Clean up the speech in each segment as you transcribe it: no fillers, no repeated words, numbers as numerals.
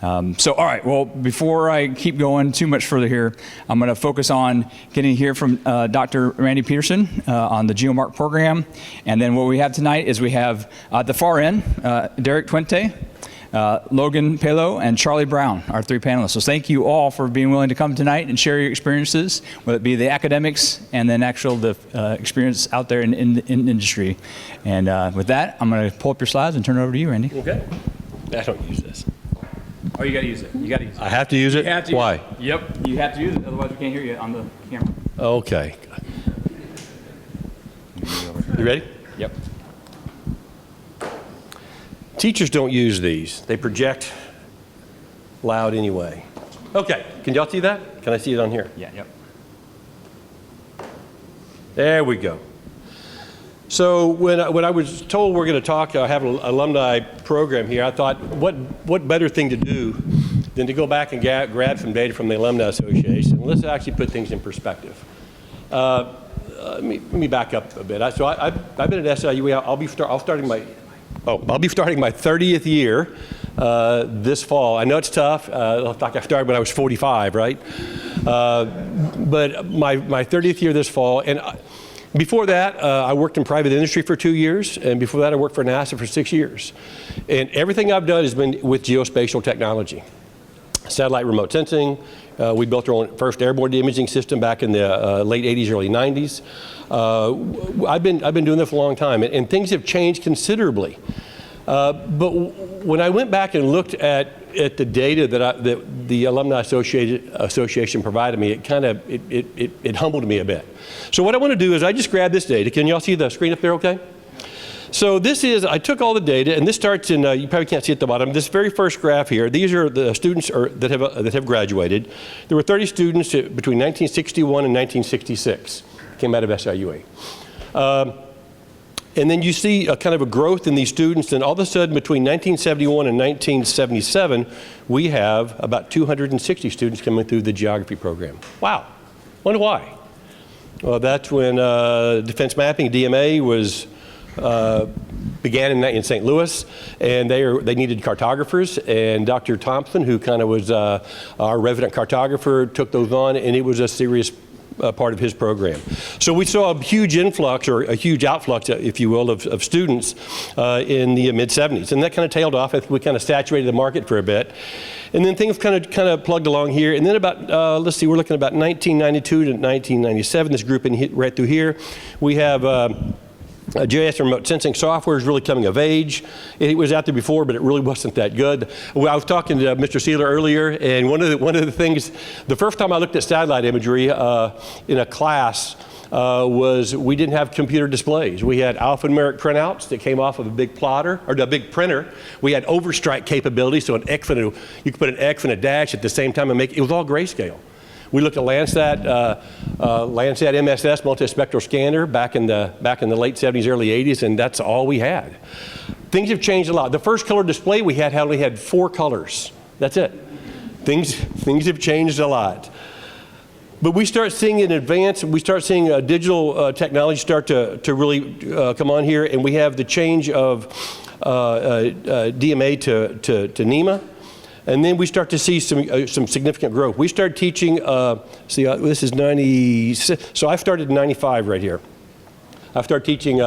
All right, well, before I keep going too much further here, I'm going to focus on getting to hear from Dr. Randy Peterson on the GeoMark program. And then what we have tonight is we have at the far end, Derek Twente, Logan Pelo, and Charlie Brown, our three panelists. So thank you all for being willing to come tonight and share your experiences, whether it be the academics and then the experience out there in the industry. And with that, I'm going to pull up your slides and turn it over to you, Randy. Okay. I don't use this. Oh, you got to use it. You got to use it. I have to use it? You have to Why? Use it. Yep, you have to use it, otherwise we can't hear you on the camera. Okay. You ready? Yep. Teachers don't use these. They project loud anyway. Okay, can y'all see that? Can I see it on here? Yeah, yep. There we go. So when I was told we're going to talk, have an alumni program here, I thought, what better thing to do than to go back and grab some data from the Alumni Association. Let's actually put things in perspective. Let me back up a bit. I've been at SIUE. I'll be starting my 30th year this fall. I know it's tough. Like I started when I was 45, right? But my 30th year this fall, and before that, I worked in private industry for 2 years, and before that, I worked for NASA for 6 years. And everything I've done has been with geospatial technology. Satellite remote sensing. We built our own first airborne imaging system back in the late 80s, early 90s. I've been doing this for a long time, and things have changed considerably. But when I went back and looked at the data that the Alumni Association provided me, it humbled me a bit. So what I want to do is I just grabbed this data. Can y'all see the screen up there okay? So this is, I took all the data, and this starts in, you probably can't see at the bottom, this very first graph here, these are the students that have graduated. There were 30 students between 1961 and 1966, came out of SIUE. And then you see a kind of a growth in these students, and all of a sudden between 1971 and 1977, we have about 260 students coming through the geography program. Wow, wonder why? Well, that's when defense mapping, DMA, began in St. Louis, and they needed cartographers, and Dr. Thompson, who kind of was our resident cartographer, took those on, and it was a serious part of his program. So we saw a huge influx, or a huge outflux, if you will, of students in the mid-70s, and that kind of tailed off. I think we kind of saturated the market for a bit. And then things kind of plugged along here. And then about, let's see, we're looking at about 1992 to 1997, this group right through here. We have GIS remote sensing software is really coming of age. It was out there before, but it really wasn't that good. I was talking to Mr. Sealer earlier, and one of the things, the first time I looked at satellite imagery in a class was we didn't have computer displays. We had alphanumeric printouts that came off of a big plotter, or a big printer. We had overstrike capability, so you could put an X and a dash at the same time and make it was all grayscale. We looked at Landsat MSS multispectral scanner back in the late 70s, early 80s, and that's all we had. Things have changed a lot. The first color display we had only had 4 colors. That's it. Things have changed a lot. But we start seeing an advance, we start seeing digital technology start to really come on here, and we have the change of DMA to NEMA. And then we start to see some significant growth. We started teaching, this is 96, so I started in 95 right here. I started teaching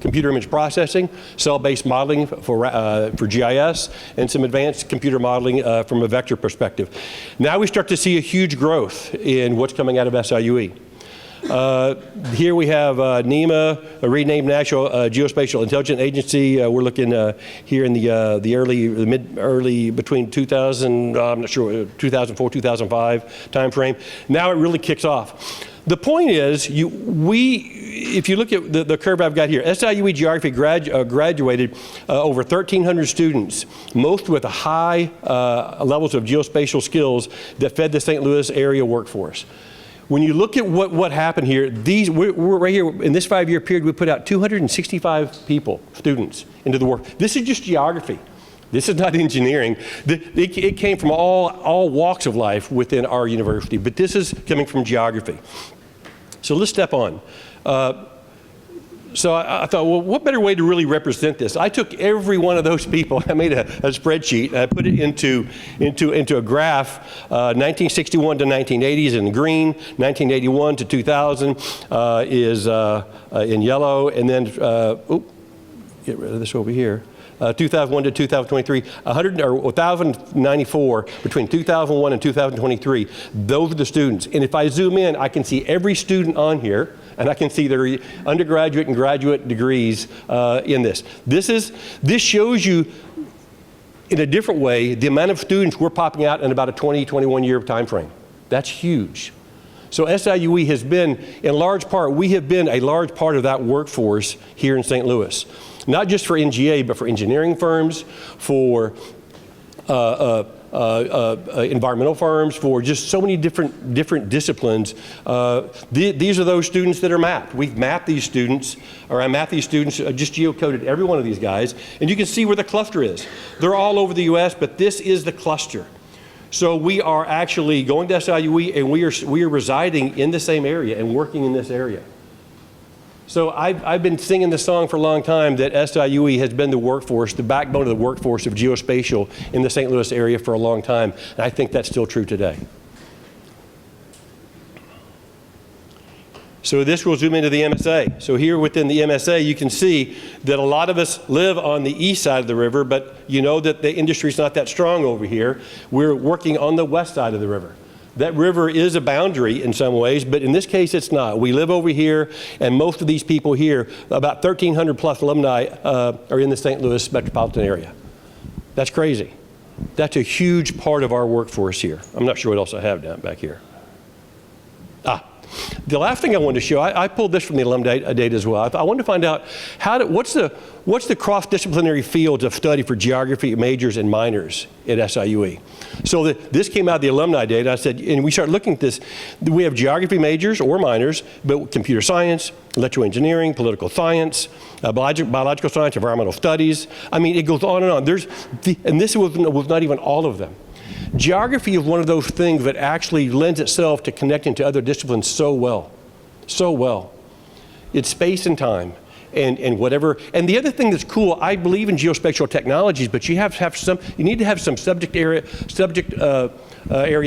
computer image processing, cell-based modeling for GIS, and some advanced computer modeling from a vector perspective. Now we start to see a huge growth in what's coming out of SIUE. Here we have NEMA, a renamed National Geospatial Intelligence Agency. We're looking here in the early between 2000, I'm not sure, 2004, 2005 time frame. Now it really kicks off. The point is, if you look at the curve I've got here, SIUE Geography graduated over 1,300 students, most with high levels of geospatial skills that fed the St. Louis area workforce. When you look at what happened here, we're right here in this 5-year period, we put out 265 students into the work. This is just geography. This is not engineering. It came from all walks of life within our university, but this is coming from geography. So let's step on. So I thought, well, what better way to really represent this? I took every one of those people, I made a spreadsheet, and I put it into a graph, 1961 to 1980s in green, 1981 to 2000 is in yellow, and then, get rid of this over here. 2001 to 2023, 1,094 between 2001 and 2023. Those are the students. And if I zoom in, I can see every student on here, and I can see their undergraduate and graduate degrees in this. This shows you, in a different way, the amount of students we're popping out in about a 20, 21 year time frame. That's huge. So SIUE has been, in large part, we have been a large part of that workforce here in St. Louis. Not just for NGA, but for engineering firms, for environmental firms, for just so many different disciplines. These are those students that are mapped. We've mapped these students, or I mapped these students, just geocoded every one of these guys, and you can see where the cluster is. They're all over the US, but this is the cluster. So we are actually going to SIUE, and we are residing in the same area and working in this area. So I've been singing this song for a long time that SIUE has been the workforce, the backbone of the workforce of geospatial in the St. Louis area for a long time, and I think that's still true today. So this will zoom into the MSA. So here within the MSA, you can see that a lot of us live on the east side of the river, but you know that the industry's not that strong over here. We're working on the west side of the river. That river is a boundary in some ways, but in this case it's not. We live over here, and most of these people here, about 1,300 plus alumni, are in the St. Louis metropolitan area. That's crazy. That's a huge part of our workforce here. I'm not sure what else I have down back here. The last thing I wanted to show, I pulled this from the alumni data as well. I wanted to find out what's the cross-disciplinary fields of study for geography majors and minors at SIUE. So this came out of the alumni data. I said, and we started looking at this. We have geography majors or minors, but computer science, electrical engineering, political science, biological science, environmental studies. I mean, it goes on and on. And this was not even all of them. Geography is one of those things that actually lends itself to connecting to other disciplines so well, so well. It's space and time and whatever. And the other thing that's cool, I believe in geospatial technologies, but you need to have some subject area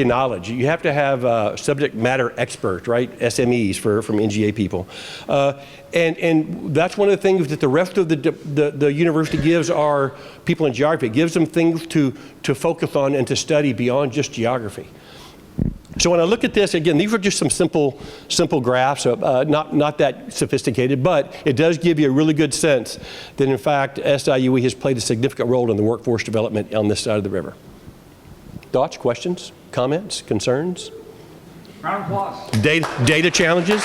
knowledge. You have to have subject matter experts, right? SMEs from NGA people. And that's one of the things that the rest of the university gives our people in geography. It gives them things to focus on and to study beyond just geography. So when I look at this, again, these are just some simple graphs, not that sophisticated, but it does give you a really good sense that, in fact, SIUE has played a significant role in the workforce development on this side of the river. Thoughts, questions, comments, concerns? Round of applause. Data challenges?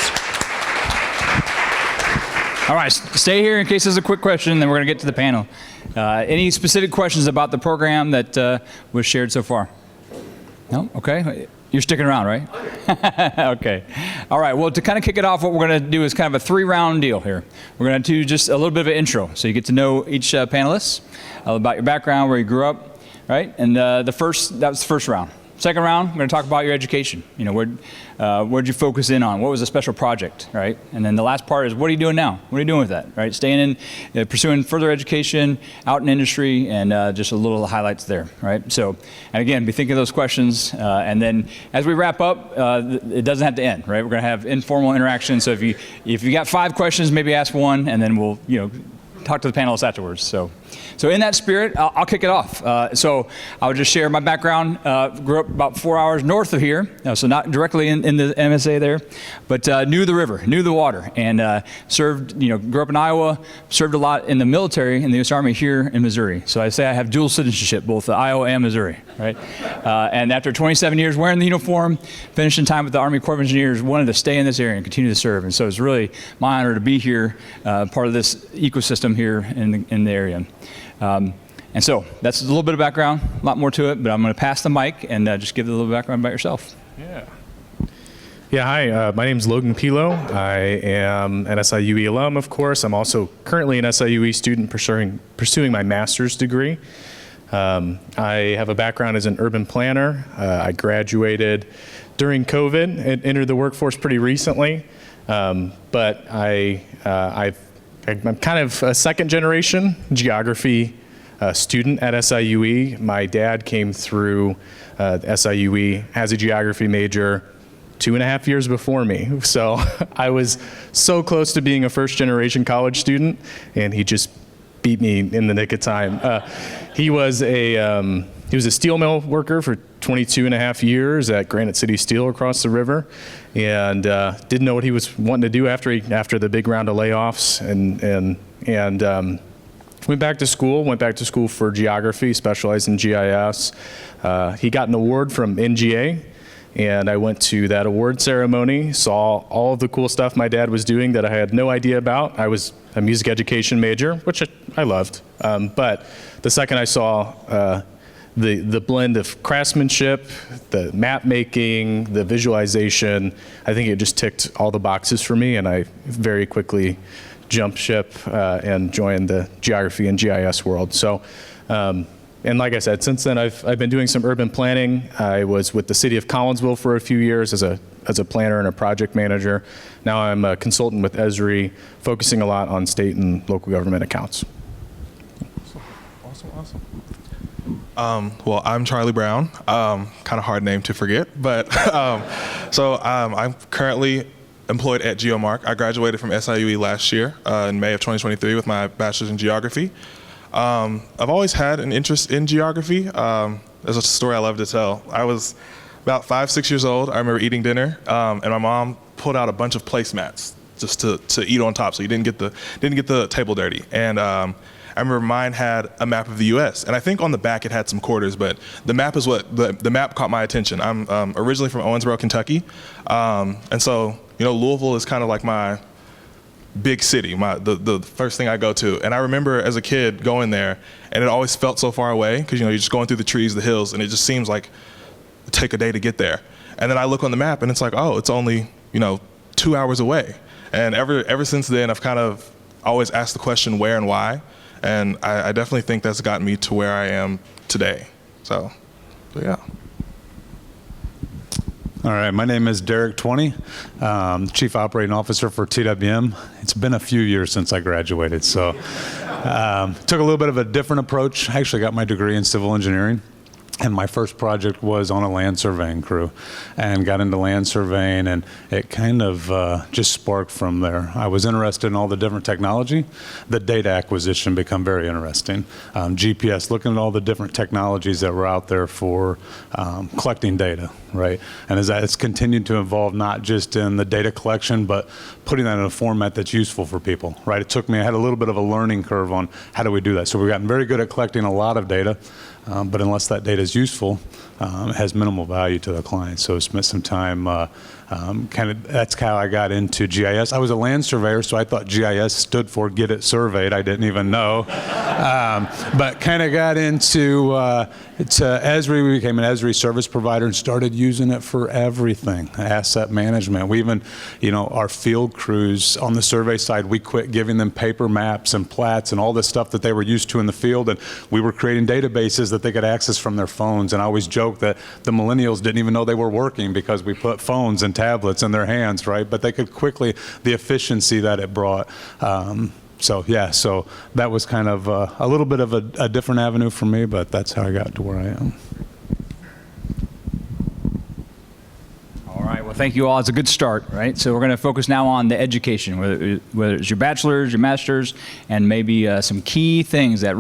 All right, stay here in case there's a quick question, then we're going to get to the panel. Any specific questions about the program that was shared so far? No? Okay. You're sticking around, right? Okay. All right, well, to kind of kick it off, what we're going to do is kind of a 3-round deal here. We're going to do just a little bit of an intro, so you get to know each panelist, about your background, where you grew up, right? And that was the first round. Second round, we're going to talk about your education. You know, where'd you focus in on? What was a special project, right? And then the last part is, what are you doing now? What are you doing with that, right? Staying in, pursuing further education, out in industry, and just a little highlights there, right? So, and again, be thinking of those questions. And then as we wrap up, it doesn't have to end, right? We're going to have informal interaction. So if you got 5 questions, maybe ask 1, and then we'll, talk to the panelists afterwards. So in that spirit, I'll kick it off. So I'll just share my background. Grew up about 4 hours north of here, so not directly in the MSA there, but knew the river, knew the water, and served, grew up in Iowa, served a lot in the military in the U.S. Army here in Missouri. So I say I have dual citizenship, both Iowa and Missouri, right? And after 27 years wearing the uniform, finishing time with the Army Corps of Engineers, wanted to stay in this area and continue to serve. And so it's really my honor to be here, part of this ecosystem here in the area. And so that's a little bit of background, a lot more to it, but I'm going to pass the mic and just give a little background about yourself. Yeah, hi, my name is Logan Pilo. I am an SIUE alum, of course. I'm also currently an SIUE student pursuing my master's degree. I have a background as an urban planner. I graduated during COVID and entered the workforce pretty recently, but I've I'm kind of a second generation geography student at SIUE. My dad came through SIUE as a geography major 2.5 years before me. So I was so close to being a first generation college student, and he just beat me in the nick of time. He was a steel mill worker for 22.5 years at Granite City Steel across the river, and didn't know what he was wanting to do after the big round of layoffs, and went back to school for geography, specialized in GIS. He got an award from NGA, and I went to that award ceremony, saw all of the cool stuff my dad was doing that I had no idea about. I was a music education major, which I loved, but the second I saw the blend of craftsmanship, the map making, the visualization, I think it just ticked all the boxes for me, and I very quickly jumped ship and joined the geography and GIS world. So, and like I said, since then I've been doing some urban planning. I was with the city of Collinsville for a few years as a planner and a project manager. Now I'm a consultant with Esri, focusing a lot on state and local government accounts. Awesome. Well, I'm Charlie Brown. Kind of hard name to forget, but I'm currently employed at GeoMark. I graduated from SIUE last year in May of 2023 with my bachelor's in geography. I've always had an interest in geography. There's a story I love to tell. I was about 5-6 years old. I remember eating dinner, and my mom pulled out a bunch of placemats just to eat on top, so you didn't get the table dirty. And I remember mine had a map of the U.S. and I think on the back it had some quarters, but the map is what the map caught my attention. I'm originally from Owensboro, Kentucky, and so Louisville is kind of like my big city, the first thing I go to. And I remember as a kid going there, and it always felt so far away because you're just going through the trees, the hills, and it just seems like it'd take a day to get there. And then I look on the map, and it's like, oh, it's only 2 hours away. And ever since then, I've kind of always asked the question where and why. And I definitely think that's gotten me to where I am today. So yeah. All right, my name is Derek 20, Chief Operating Officer for TWM. It's been a few years since I graduated, so took a little bit of a different approach. I actually got my degree in civil engineering, and my first project was on a land surveying crew, and got into land surveying, and it kind of just sparked from there. I was interested in all the different technology. The data acquisition became very interesting. GPS, looking at all the different technologies that were out there for collecting data, right? And as that it's continued to evolve, not just in the data collection, but putting that in a format that's useful for people, right? It took me, I had a little bit of a learning curve on how do we do that. So we've gotten very good at collecting a lot of data, but unless that data is useful, it has minimal value to the client. So I spent some time, that's how I got into GIS. I was a land surveyor, so I thought GIS stood for Get It Surveyed. I didn't even know. But kind of got into to Esri. We became an Esri service provider and started using it for everything, asset management. We even, our field crews on the survey side, we quit giving them paper maps and plats and all this stuff that they were used to in the field, and we were creating databases that they could access from their phones. And I always joke that the millennials didn't even know they were working because we put phones and tablets in their hands, right? But they could quickly, the efficiency that it brought. So that was kind of a little bit of a different avenue for me, but that's how I got to where I am. All right, well, thank you all. It's a good start, right? So we're going to focus now on the education, whether it's your bachelor's, your master's, and maybe some key things that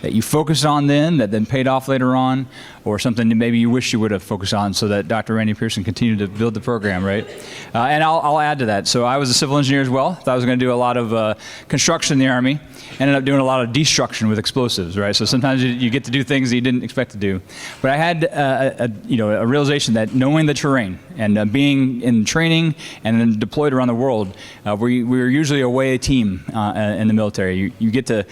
you focused on then, that then paid off later on, or something that maybe you wish you would have focused on so that Dr. Randy Peterson continued to build the program, right? And I'll add to that. So I was a civil engineer as well. Thought I was going to do a lot of construction in the Army. Ended up doing a lot of destruction with explosives, right? So sometimes you get to do things that you didn't expect to do. But I had a realization that knowing the terrain and being in training and then deployed around the world, we were usually away a team in the military. You get to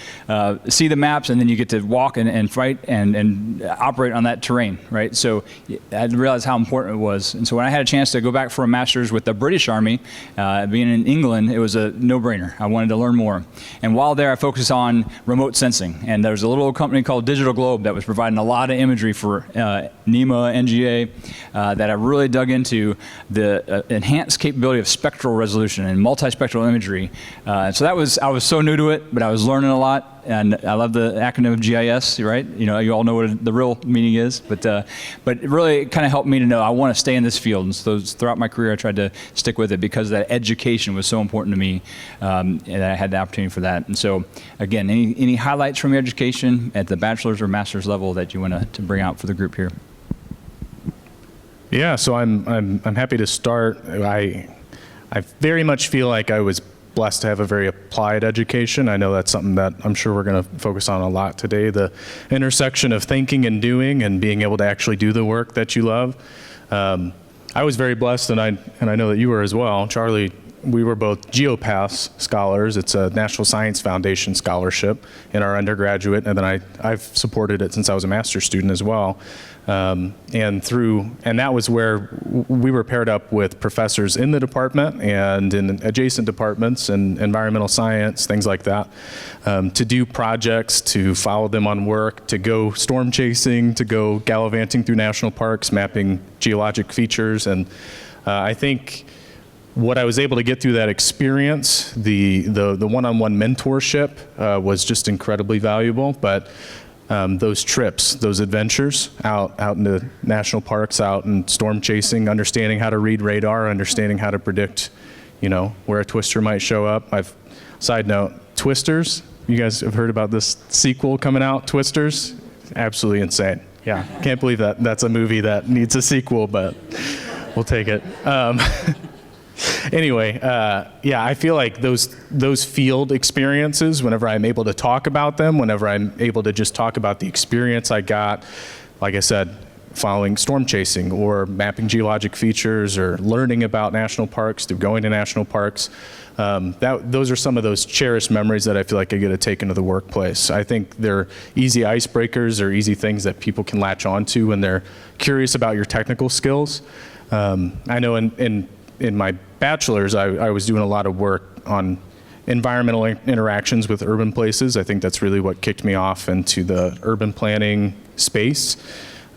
see the maps, and then you get to walk and fight and operate on that that terrain, right? So I realized how important it was. And so when I had a chance to go back for a master's with the British Army, being in England, it was a no-brainer. I wanted to learn more. And while there, I focused on remote sensing. And there was a little company called Digital Globe that was providing a lot of imagery for NEMA, NGA, that I really dug into the enhanced capability of spectral resolution and multispectral imagery. So I was so new to it, but I was learning a lot. And I love the acronym of GIS, right? You know, you all know what the real meaning is, but it really kind of helped me to know I want to stay in this field. And so throughout my career, I tried to stick with it because that education was so important to me, and I had the opportunity for that. And so, again, any highlights from your education at the bachelor's or master's level that you want to bring out for the group here? Yeah, so I'm happy to start. I very much feel like I was blessed to have a very applied education. I know that's something that I'm sure we're going to focus on a lot today, the intersection of thinking and doing and being able to actually do the work that you love. I was very blessed, and I know that you were as well. Charlie, we were both GeoPass scholars. It's a National Science Foundation scholarship in our undergraduate, and then I've supported it since I was a master's student as well. And that was where we were paired up with professors in the department and in adjacent departments and environmental science, things like that, to do projects, to follow them on work, to go storm chasing, to go gallivanting through national parks, mapping geologic features. And I think what I was able to get through that experience, the one-on-one mentorship was just incredibly valuable. But those trips, those adventures out into national parks, out and storm chasing, understanding how to read radar, understanding how to predict, where a twister might show up. Side note, twisters, you guys have heard about this sequel coming out, Twisters? Absolutely insane. Yeah, can't believe that's a movie that needs a sequel, but we'll take it. Anyway, I feel like those field experiences, whenever I'm able to talk about them, whenever I'm able to just talk about the experience I got, like I said, following storm chasing or mapping geologic features or learning about national parks through going to national parks, those are some of those cherished memories that I feel like I get to take into the workplace. I think they're easy icebreakers or easy things that people can latch onto when they're curious about your technical skills. I know in my bachelor's, I was doing a lot of work on environmental interactions with urban places. I think that's really what kicked me off into the urban planning space.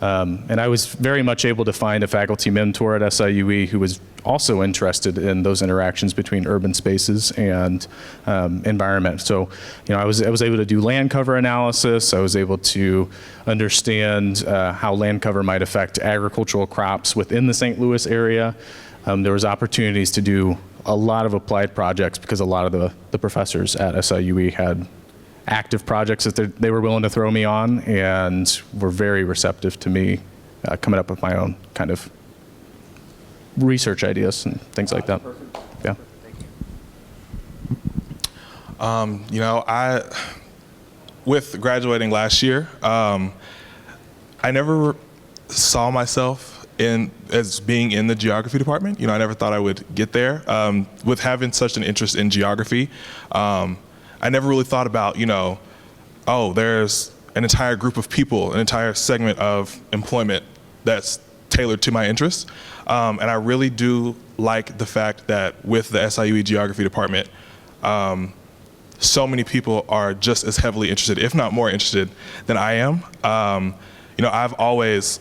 And I was very much able to find a faculty mentor at SIUE who was also interested in those interactions between urban spaces and environment. So, I was able to do land cover analysis. I was able to understand how land cover might affect agricultural crops within the St. Louis area. There was opportunities to do a lot of applied projects because a lot of the professors at SIUE had active projects that they were willing to throw me on and were very receptive to me coming up with my own kind of research ideas and things like that. Yeah. With graduating last year, I never saw myself as being in the geography department. I never thought I would get there. With having such an interest in geography, I never really thought about, there's an entire group of people, an entire segment of employment that's tailored to my interests. And I really do like the fact that with the SIUE geography department, so many people are just as heavily interested, if not more interested, than I am. I've always,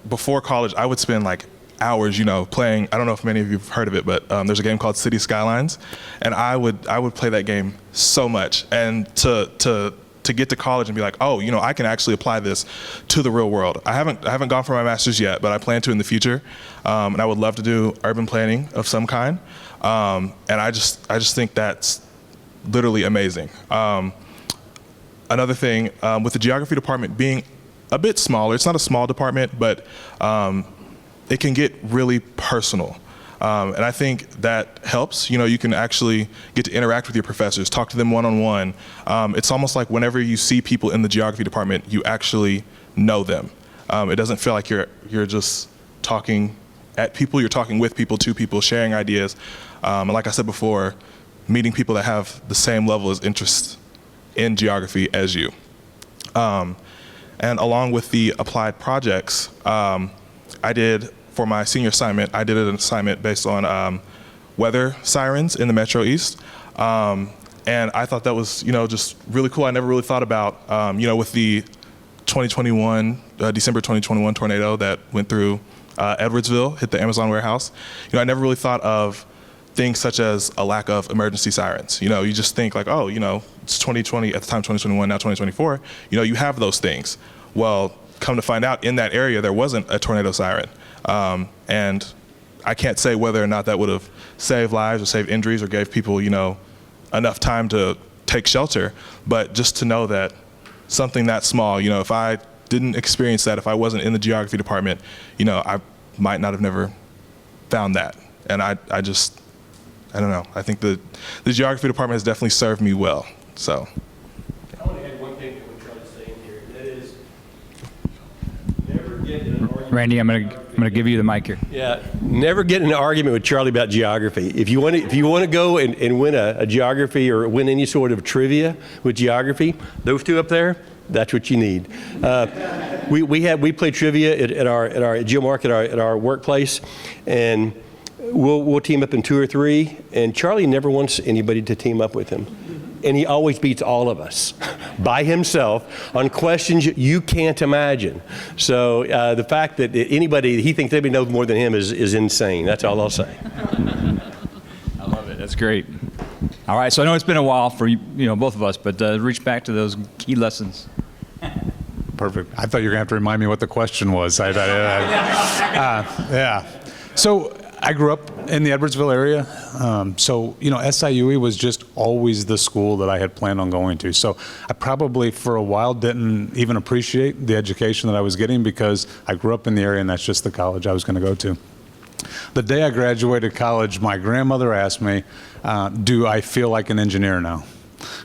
before college, I would spend like hours, playing. I don't know if many of you have heard of it, but there's a game called City Skylines, and I would play that game so much. And to get to college and be like, I can actually apply this to the real world. I haven't gone for my master's yet, but I plan to in the future, and I would love to do urban planning of some kind. And I just think that's literally amazing. Another thing with the geography department being a bit smaller, it's not a small department, but it can get really personal. And I think that helps. You can actually get to interact with your professors, talk to them one-on-one. It's almost like whenever you see people in the geography department, you actually know them. It doesn't feel like you're just talking at people, you're talking with people, to people, sharing ideas. And like I said before, meeting people that have the same level of interest in geography as you. And along with the applied projects, I did, for my senior assignment, I did an assignment based on weather sirens in the Metro East. And I thought that was, just really cool. I never really thought about, with the 2021, December 2021 tornado that went through Edwardsville, hit the Amazon warehouse. I never really thought of things such as a lack of emergency sirens. You just think like, oh, it's 2020, at the time 2021, now 2024, you have those things. Well, come to find out, in that area, there wasn't a tornado siren. And I can't say whether or not that would have saved lives or saved injuries or gave people, enough time to take shelter, but just to know that something that small, if I didn't experience that, if I wasn't in the geography department, I might not have never found that. And I don't know. I think the geography department has definitely served me well, so. I want to add one thing to what Charlie's saying here, and that is never get in an argument. Randy, I'm gonna give you the mic here. Yeah, never get in an argument with Charlie about geography. If you want to go and win a geography or win any sort of trivia with geography, those two up there, that's what you need. We play trivia at our GeoMark at our workplace, and we'll team up in 2 or 3. And Charlie never wants anybody to team up with him, and he always beats all of us by himself on questions you can't imagine. So the fact that he thinks anybody knows more than him is insane. That's all I'll say. I love it. That's great. All right, so I know it's been a while for both of us, but reach back to those key lessons. Perfect. I thought you were going to have to remind me what the question was. Yeah. So I grew up in the Edwardsville area. SIUE was just always the school that I had planned on going to. So I probably for a while didn't even appreciate the education that I was getting because I grew up in the area and that's just the college I was going to go to. The day I graduated college, my grandmother asked me, do I feel like an engineer now?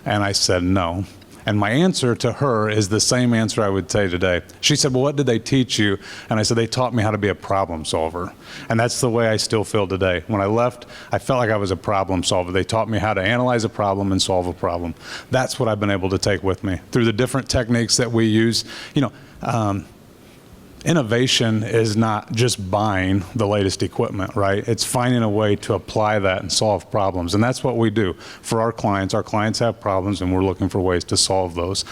And I said no. And my answer to her is the same answer I would say today. She said, well, what did they teach you? And I said, they taught me how to be a problem solver. And that's the way I still feel today. When I left, I felt like I was a problem solver. They taught me how to analyze a problem and solve a problem. That's what I've been able to take with me through the different techniques that we use. Innovation is not just buying the latest equipment, right? It's finding a way to apply that and solve problems. And that's what we do for our clients. Our clients have problems and we're looking for ways to solve those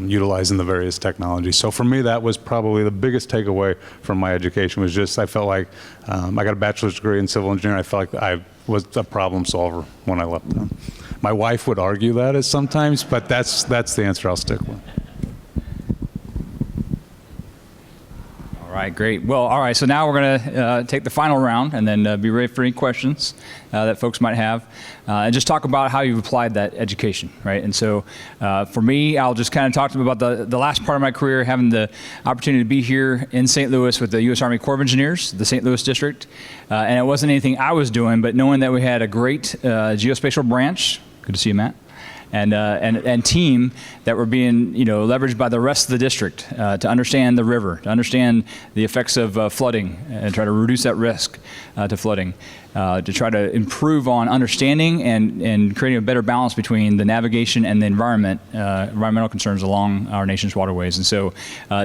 utilizing the various technologies. So for me, that was probably the biggest takeaway from my education was just I felt like I got a bachelor's degree in civil engineering. I felt like I was a problem solver when I left them. My wife would argue that sometimes, but that's the answer I'll stick with. All right, great. Well, all right, so now we're going to take the final round and then be ready for any questions that folks might have and just talk about how you've applied that education, right? And so for me, I'll just kind of talk to them about the last part of my career, having the opportunity to be here in St. Louis with the U.S. Army Corps of Engineers, the St. Louis district. And it wasn't anything I was doing, but knowing that we had a great geospatial branch, good to see you, Matt, and team that were being leveraged by the rest of the district to understand the river, to understand the effects of flooding and try to reduce that risk to flooding, to try to improve on understanding and creating a better balance between the navigation and the environmental concerns along our nation's waterways. And so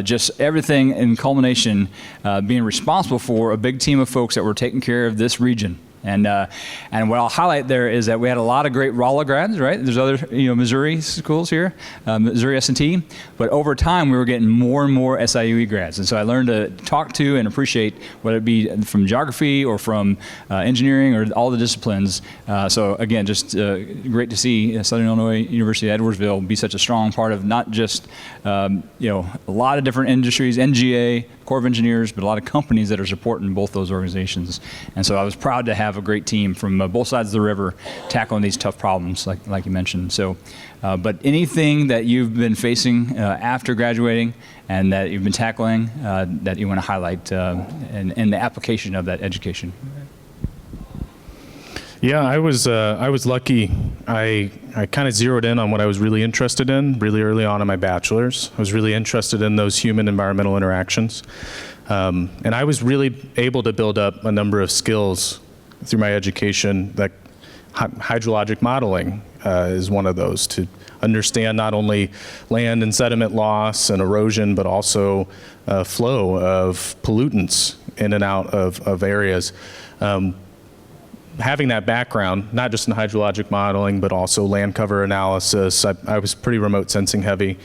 just everything in culmination being responsible for a big team of folks that were taking care of this region. And what I'll highlight there is that we had a lot of great Rolla grads, right? There's other Missouri schools here, Missouri S&T, but over time we were getting more and more SIUE grads. And so I learned to talk to and appreciate whether it be from geography or from engineering or all the disciplines. So again, just great to see Southern Illinois University at Edwardsville be such a strong part of not just a lot of different industries, NGA, Corps of Engineers, but a lot of companies that are supporting both those organizations. And so I was proud to have a great team from both sides of the river tackling these tough problems like you mentioned. So, but anything that you've been facing after graduating and that you've been tackling that you want to highlight in the application of that education? Yeah, I was lucky. I kind of zeroed in on what I was really interested in really early on in my bachelor's. I was really interested in those human-environmental interactions. And I was really able to build up a number of skills through my education that hydrologic modeling is one of those, to understand not only land and sediment loss and erosion, but also flow of pollutants in and out of areas. Having that background, not just in hydrologic modeling, but also land cover analysis, I was pretty remote sensing heavy.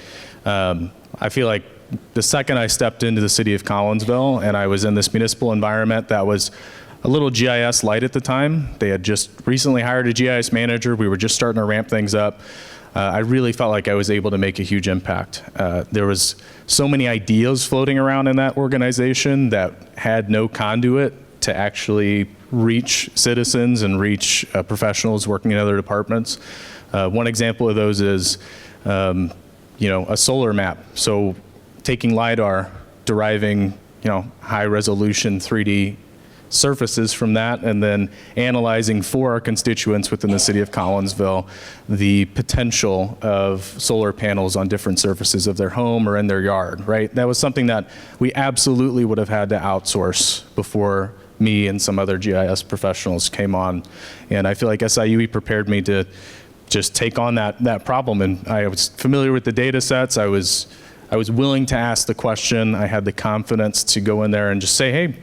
I feel like the second I stepped into the city of Collinsville and I was in this municipal environment that was a little GIS light at the time. They had just recently hired a GIS manager. We were just starting to ramp things up. I really felt like I was able to make a huge impact. There was so many ideas floating around in that organization that had no conduit to actually reach citizens and reach professionals working in other departments. One example of those is, a solar map. So taking LiDAR, deriving, high resolution 3D surfaces from that, and then analyzing for our constituents within the city of Collinsville the potential of solar panels on different surfaces of their home or in their yard, right? That was something that we absolutely would have had to outsource before me and some other GIS professionals came on. And I feel like SIUE prepared me to just take on that problem. And I was familiar with the data sets. I was willing to ask the question. I had the confidence to go in there and just say, hey,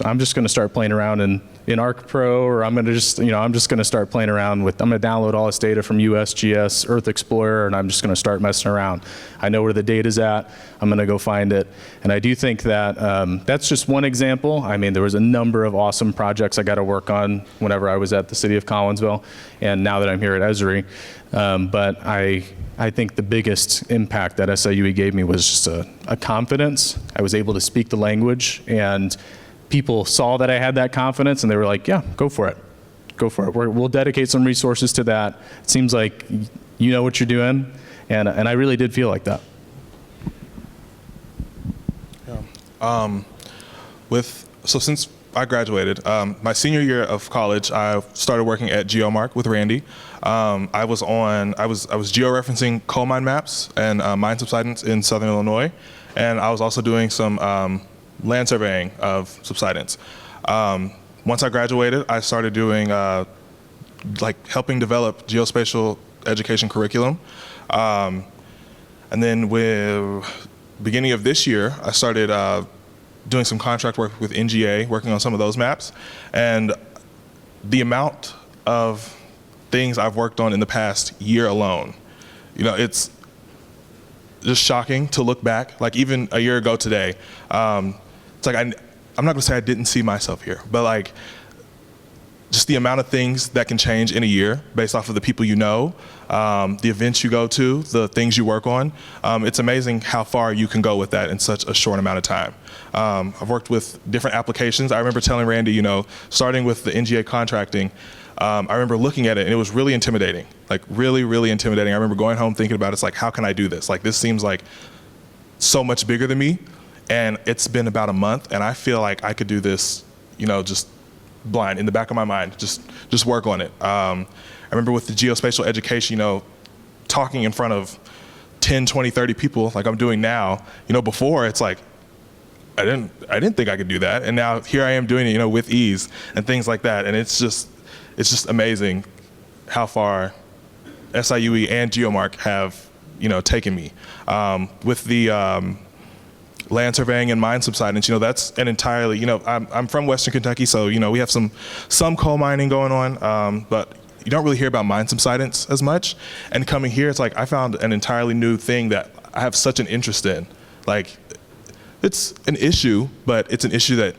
I'm just going to start playing around in ArcPro, or I'm going to just, I'm just going to start playing around with, I'm going to download all this data from USGS, Earth Explorer, and I'm just going to start messing around. I know where the data's at. I'm going to go find it. And I do think that that's just one example. I mean, there was a number of awesome projects I got to work on whenever I was at the city of Collinsville, and now that I'm here at Esri. But I think the biggest impact that SIUE gave me was just a confidence. I was able to speak the language, and people saw that I had that confidence, and they were like, yeah, go for it. Go for it. We'll dedicate some resources to that. It seems like you know what you're doing, and I really did feel like that. Yeah. So since I graduated, my senior year of college, I started working at GeoMark with Randy. I was georeferencing coal mine maps and mine subsidence in Southern Illinois, and I was also doing some land surveying of subsidence. Once I graduated, I started doing helping develop geospatial education curriculum, and then beginning of this year, I started doing some contract work with NGA, working on some of those maps, and the amount of things I've worked on in the past year alone, it's just shocking to look back. Like even a year ago today, it's like I'm not gonna say I didn't see myself here, but like just the amount of things that can change in a year based off of the people you know, the events you go to, the things you work on. It's amazing how far you can go with that in such a short amount of time. I've worked with different applications. I remember telling Randy, starting with the NGA contracting, I remember looking at it and it was really intimidating, like really, really intimidating. I remember going home thinking about it, it's like, how can I do this? Like this seems like so much bigger than me, and it's been about a month and I feel like I could do this, just blind in the back of my mind, just work on it. I remember with the geospatial education, talking in front of 10, 20, 30 people like I'm doing now. Before it's like, I didn't think I could do that, and now here I am doing it, with ease and things like that. And it's just amazing how far SIUE and GeoMark have, taken me. With the land surveying and mine subsidence, that's an entirely, I'm from Western Kentucky, so, we have some coal mining going on, but you don't really hear about mine subsidence as much. And coming here, it's like I found an entirely new thing that I have such an interest in. Like, it's an issue, but it's an issue that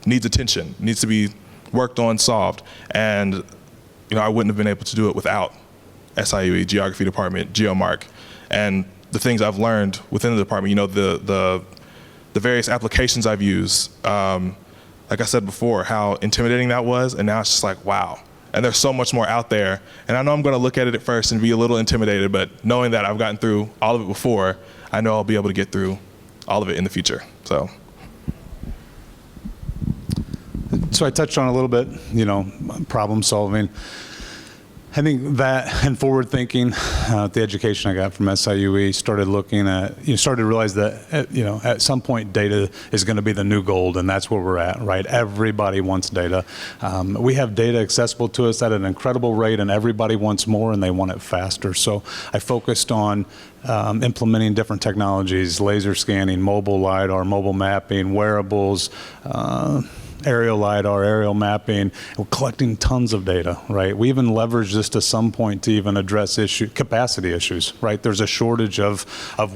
needs attention, needs to be worked on, solved. And, I wouldn't have been able to do it without SIUE, Geography Department, GeoMark, and the things I've learned within the department, the various applications I've used. Like I said before, how intimidating that was, and now it's just like, wow. And there's so much more out there. And I know I'm gonna look at it at first and be a little intimidated, but knowing that I've gotten through all of it before, I know I'll be able to get through all of it in the future, so. So I touched on a little bit, problem solving. I think that and forward thinking, the education I got from SIUE, started looking at, started to realize that, at some point data is going to be the new gold, and that's where we're at, right? Everybody wants data. We have data accessible to us at an incredible rate, and everybody wants more, and they want it faster. So I focused on implementing different technologies, laser scanning, mobile LiDAR, mobile mapping, wearables, aerial LiDAR, aerial mapping. We're collecting tons of data, right? We even leverage this to some point to even address capacity issues, right? There's a shortage of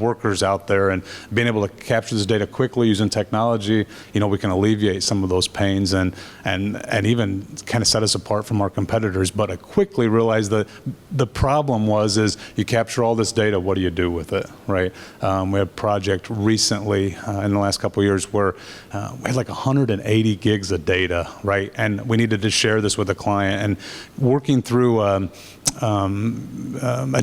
workers out there, and being able to capture this data quickly using technology, we can alleviate some of those pains and even kind of set us apart from our competitors. But I quickly realized that the problem is you capture all this data, what do you do with it, right? We had a project recently in the last couple of years where we had like 180 gigs of data, right? And we needed to share this with a client, and working through a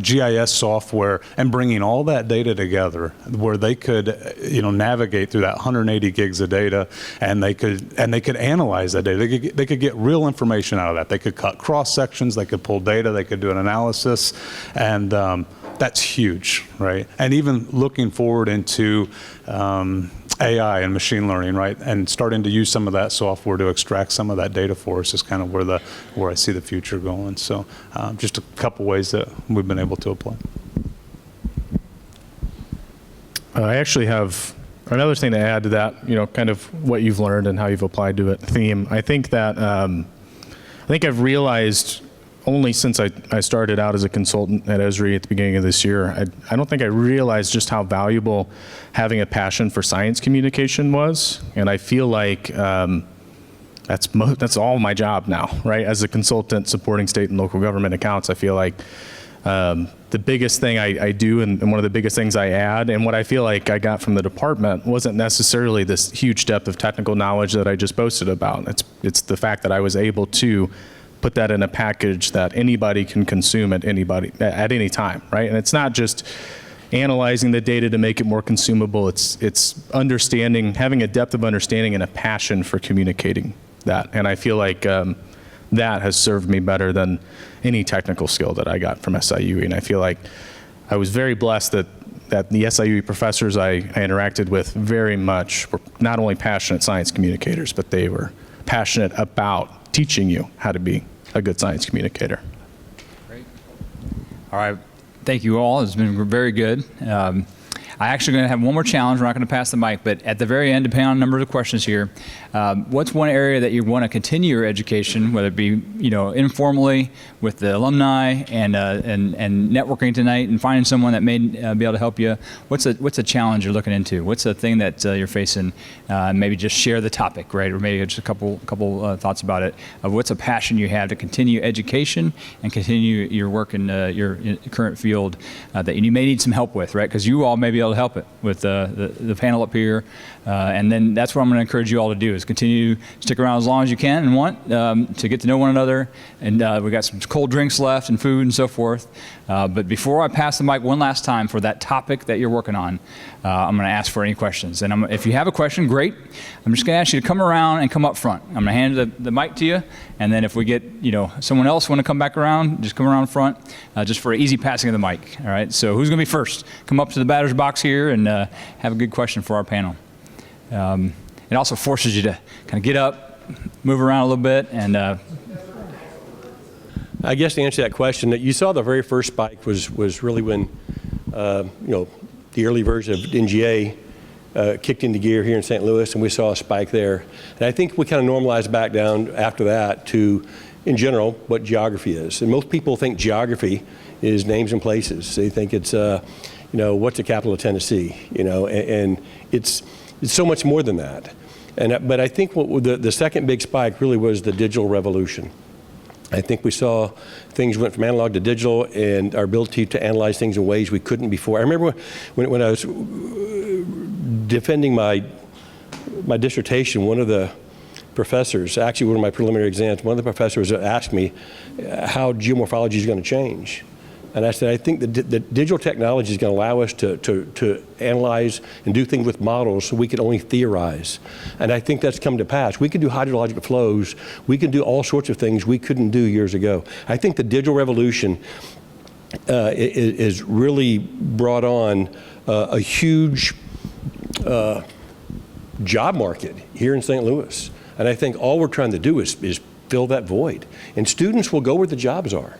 GIS software and bringing all that data together where they could, navigate through that 180 gigs of data, and they could analyze that data. They could get real information out of that. They could cut cross sections, they could pull data, they could do an analysis, and that's huge, right? And even looking forward into AI and machine learning, right? And starting to use some of that software to extract some of that data for us is kind of where I see the future going. So just a couple ways that we've been able to apply. I actually have another thing to add to that, kind of what you've learned and how you've applied to it theme. I think that, I think I've realized only since I started out as a consultant at Esri at the beginning of this year, I don't think I realized just how valuable having a passion for science communication was. And I feel like that's all my job now, right? As a consultant supporting state and local government accounts, I feel like the biggest thing I do and one of the biggest things I add, and what I feel like I got from the department wasn't necessarily this huge depth of technical knowledge that I just boasted about. It's the fact that I was able to put that in a package that anybody can consume at any time, right? And it's not just analyzing the data to make it more consumable. It's understanding, having a depth of understanding and a passion for communicating that. And I feel like that has served me better than any technical skill that I got from SIUE. And I feel like I was very blessed that the SIUE professors I interacted with very much were not only passionate science communicators, but they were passionate about teaching you how to be a good science communicator. Great. All right. Thank you all. It's been very good. I'm actually going to have one more challenge. We're not going to pass the mic, but at the very end, depending on the number of questions here, what's one area that you want to continue your education, whether it be informally with the alumni and networking tonight and finding someone that may be able to help you? What's a challenge you're looking into? What's a thing that you're facing? Maybe just share the topic, right? Or maybe just a couple thoughts about it. What's a passion you have to continue education and continue your work in your current field that you may need some help with, right? Because you all may be able to help it with the panel up here. And then that's what I'm going to encourage you all to do is continue to stick around as long as you can and want to get to know one another. And we got some cold drinks left and food and so forth. But before I pass the mic one last time for that topic that you're working on, I'm going to ask for any questions. And if you have a question, great. I'm just going to ask you to come around and come up front. I'm going to hand the mic to you. And then if we get someone else want to come back around, just come around front just for an easy passing of the mic. All right. So who's going to be first? Come up to the batter's box here and have a good question for our panel. It also forces you to kind of get up, move around a little bit, and I guess to answer that question, that you saw the very first spike was really when the early version of NGA kicked into gear here in St. Louis, and we saw a spike there. And I think we kind of normalized back down after that to, in general, what geography is. And most people think geography is names and places. They think it's what's the capital of Tennessee, and it's so much more than that. But I think the second big spike really was the digital revolution. I think we saw things went from analog to digital, and our ability to analyze things in ways we couldn't before. I remember when I was defending my dissertation, one of the professors, actually one of my preliminary exams, one of the professors asked me how geomorphology is going to change. And I said, I think the digital technology is going to allow us to analyze and do things with models so we can only theorize. And I think that's come to pass. We can do hydrologic flows. We can do all sorts of things we couldn't do years ago. I think the digital revolution is really brought on a huge job market here in St. Louis. And I think all we're trying to do is fill that void. And students will go where the jobs are.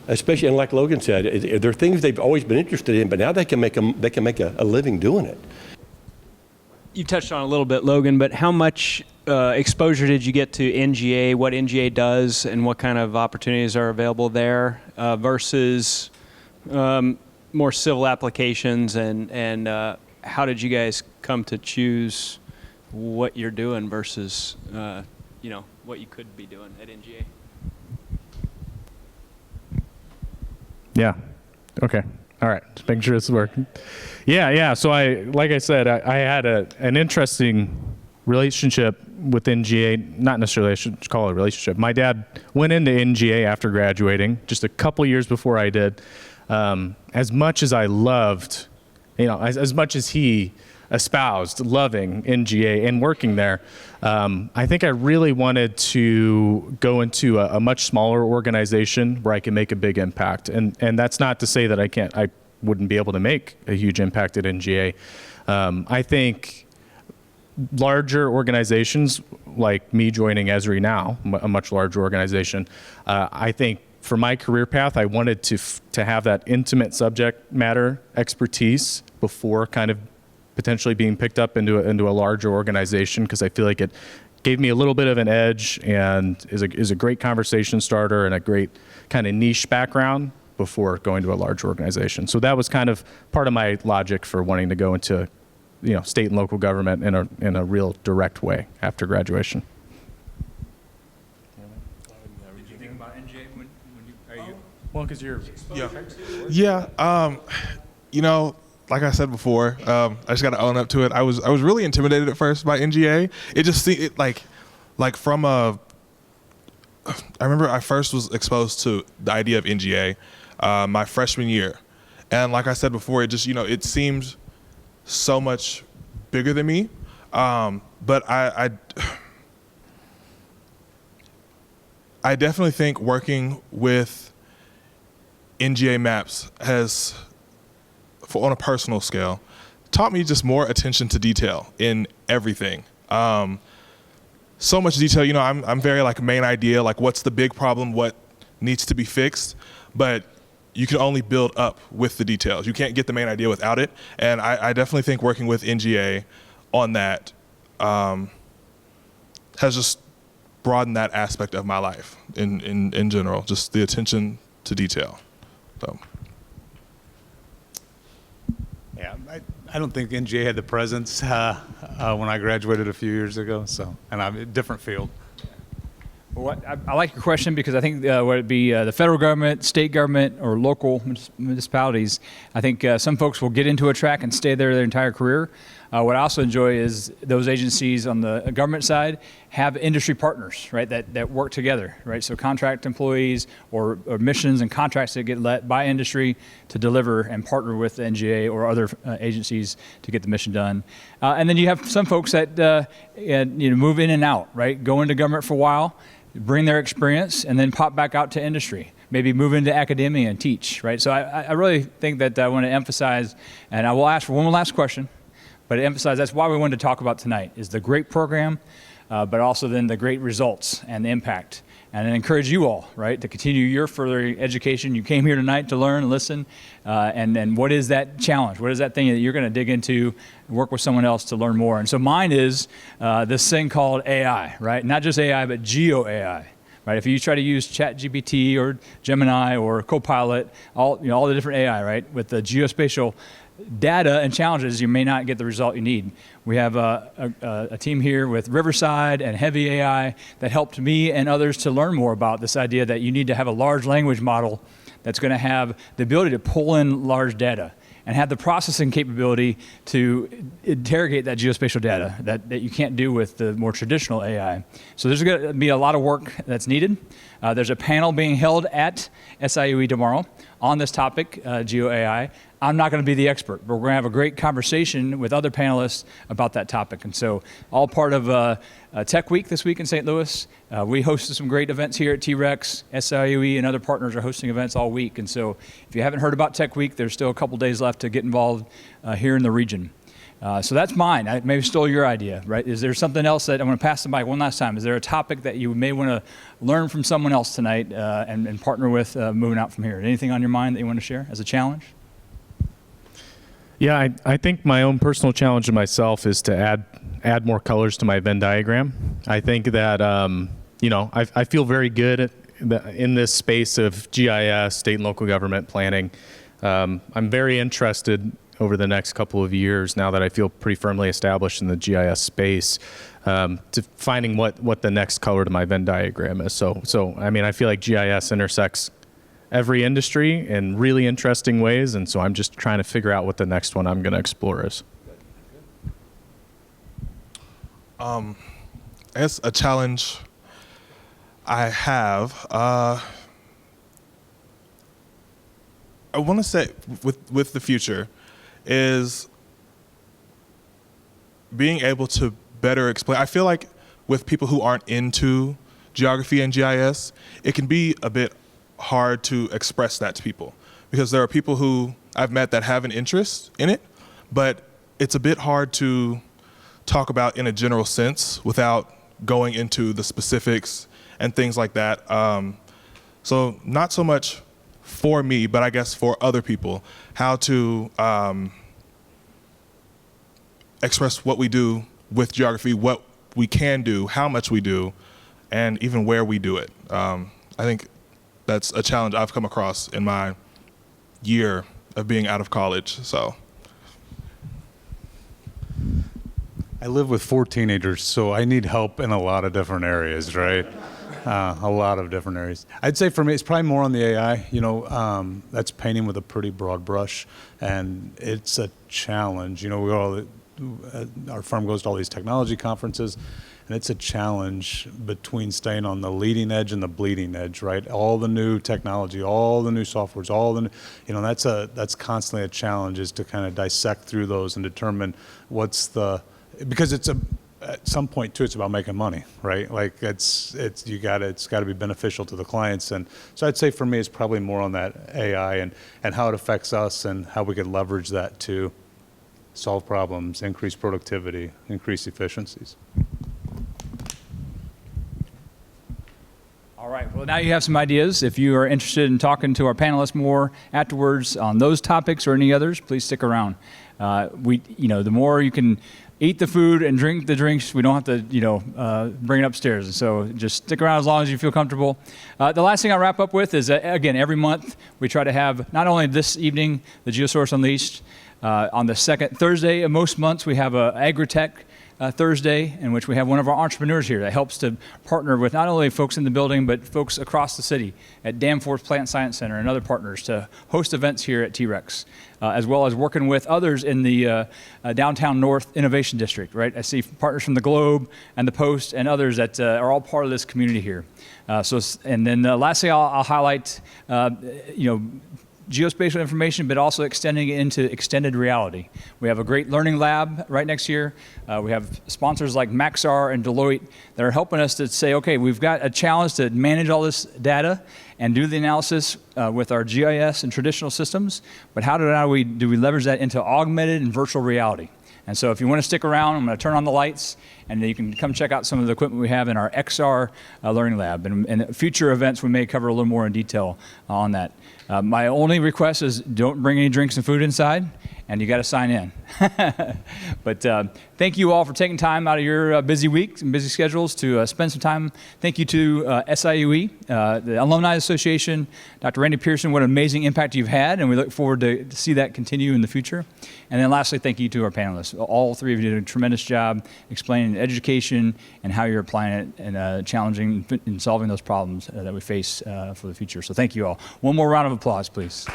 Especially, and like Logan said, there are things they've always been interested in, but now they can make a living doing it. You touched on it a little bit, Logan, but how much exposure did you get to NGA, what NGA does, and what kind of opportunities are available there versus more civil applications, and how did you guys come to choose what you're doing versus what you could be doing at NGA? Yeah. Okay. All right. Just making sure this is working. Yeah. So like I said, I had an interesting relationship with NGA. Not necessarily, I should call it a relationship. My dad went into NGA after graduating, just a couple years before I did. As much as I loved, as much as he espoused loving NGA and working there, I think I really wanted to go into a much smaller organization where I can make a big impact. And that's not to say that I wouldn't be able to make a huge impact at NGA. I think larger organizations like me joining Esri now, a much larger organization, I think for my career path, I wanted to have that intimate subject matter expertise before kind of potentially being picked up into a larger organization, because I feel like it gave me a little bit of an edge and is a great conversation starter and a great kind of niche background before going to a large organization. So that was kind of part of my logic for wanting to go into state and local government in a real direct way after graduation. Did you think about NGA when you? Well, because you're Like I said before, I just got to own up to it. I was really intimidated at first by NGA. It just seemed like from a. I remember I first was exposed to the idea of NGA my freshman year, and like I said before, it just it seemed so much bigger than me. But I definitely think working with NGA maps has, on a personal scale, taught me just more attention to detail in everything. So much detail, I'm very main idea, what's the big problem, what needs to be fixed, but you can only build up with the details. You can't get the main idea without it. And I definitely think working with NGA on that has just broadened that aspect of my life in general, just the attention to detail. So. Yeah, I don't think NGA had the presence when I graduated a few years ago. So, and I'm a different field. Well, I like your question because I think whether it be the federal government, state government, or local municipalities, I think some folks will get into a track and stay there their entire career. What I also enjoy is those agencies on the government side have industry partners, right, that work together, right? So contract employees or missions and contracts that get let by industry to deliver and partner with the NGA or other agencies to get the mission done. And then you have some folks that move in and out, right? Go into government for a while, bring their experience, and then pop back out to industry. Maybe move into academia and teach, right? So I really think that I want to emphasize, and I will ask for one last question, but emphasize that's why we wanted to talk about tonight, is the great program, but also then the great results and the impact. And I encourage you all, right, to continue your further education. You came here tonight to learn and listen, and then what is that challenge? What is that thing that you're going to dig into, work with someone else to learn more? And so mine is this thing called AI, right? Not just AI, but Geo AI. Right? If you try to use ChatGPT or Gemini or Copilot, all the different AI, right? With the geospatial data and challenges, you may not get the result you need. We have a team here with Riverside and Heavy AI that helped me and others to learn more about this idea that you need to have a large language model that's going to have the ability to pull in large data and have the processing capability to interrogate that geospatial data that you can't do with the more traditional AI. So there's going to be a lot of work that's needed. There's a panel being held at SIUE tomorrow on this topic, GeoAI. I'm not going to be the expert, but we're going to have a great conversation with other panelists about that topic. And so all part of Tech Week this week in St. Louis. We hosted some great events here at T-Rex. SIUE and other partners are hosting events all week. And so if you haven't heard about Tech Week, there's still a couple days left to get involved here in the region. So that's mine. I maybe stole your idea, right? Is there something else that I'm going to pass the mic one last time? Is there a topic that you may want to learn from someone else tonight and partner with moving out from here? Anything on your mind that you want to share as a challenge? Yeah, I think my own personal challenge to myself is to add more colors to my Venn diagram. I think that, I feel very good in this space of GIS, state and local government planning. I'm very interested over the next couple of years, now that I feel pretty firmly established in the GIS space, to finding what the next color to my Venn diagram is. So I mean, I feel like GIS intersects every industry in really interesting ways, and so I'm just trying to figure out what the next one I'm going to explore is. As a challenge I have, I want to say with the future is being able to better explain. I feel like with people who aren't into geography and GIS, it can be a bit hard to express that to people, because there are people who I've met that have an interest in it, but it's a bit hard to talk about in a general sense without going into the specifics and things like that. So not so much for me, but I guess for other people, how to express what we do with geography, what we can do, how much we do, and even where we do it. I think that's a challenge I've come across in my year of being out of college. So I live with 4 teenagers, so I need help in a lot of different areas, right? A lot of different areas. I'd say for me, it's probably more on the AI. That's painting with a pretty broad brush, and it's a challenge. Our firm goes to all these technology conferences, and it's a challenge between staying on the leading edge and the bleeding edge, right? All the new technology, all the new softwares, that's constantly a challenge, is to kind of dissect through those and determine because at some point too, it's about making money, right? Like it's got to be beneficial to the clients. And so I'd say for me, it's probably more on that AI and how it affects us and how we could leverage that to solve problems, increase productivity, increase efficiencies. All right, well, now you have some ideas. If you are interested in talking to our panelists more afterwards on those topics or any others, please stick around. The more you can eat the food and drink the drinks, we don't have to, bring it upstairs. So just stick around as long as you feel comfortable. The last thing I'll wrap up with is, again, every month we try to have, not only this evening, the Geosaurus Unleashed, on the second Thursday of most months, we have a Agritech Thursday, in which we have one of our entrepreneurs here that helps to partner with not only folks in the building, but folks across the city at Danforth Plant Science Center and other partners to host events here at T-Rex, as well as working with others in the Downtown North Innovation District, right? I see partners from the Globe and the Post and others that are all part of this community here. And then lastly, I'll highlight, geospatial information, but also extending it into extended reality. We have a great learning lab right next here. We have sponsors like Maxar and Deloitte that are helping us to say, okay, we've got a challenge to manage all this data and do the analysis with our GIS and traditional systems, but how do we leverage that into augmented and virtual reality? And so if you want to stick around, I'm going to turn on the lights, and you can come check out some of the equipment we have in our XR Learning Lab. And future events, we may cover a little more in detail on that. My only request is don't bring any drinks and food inside, and you got to sign in. But thank you all for taking time out of your busy weeks and busy schedules to spend some time. Thank you to SIUE, the Alumni Association, Dr. Randy Peterson. What an amazing impact you've had, and we look forward to see that continue in the future. And then lastly, thank you to our panelists. All three of you did a tremendous job explaining education and how you're applying it and challenging and solving those problems that we face for the future. So thank you all. One more round of applause, please.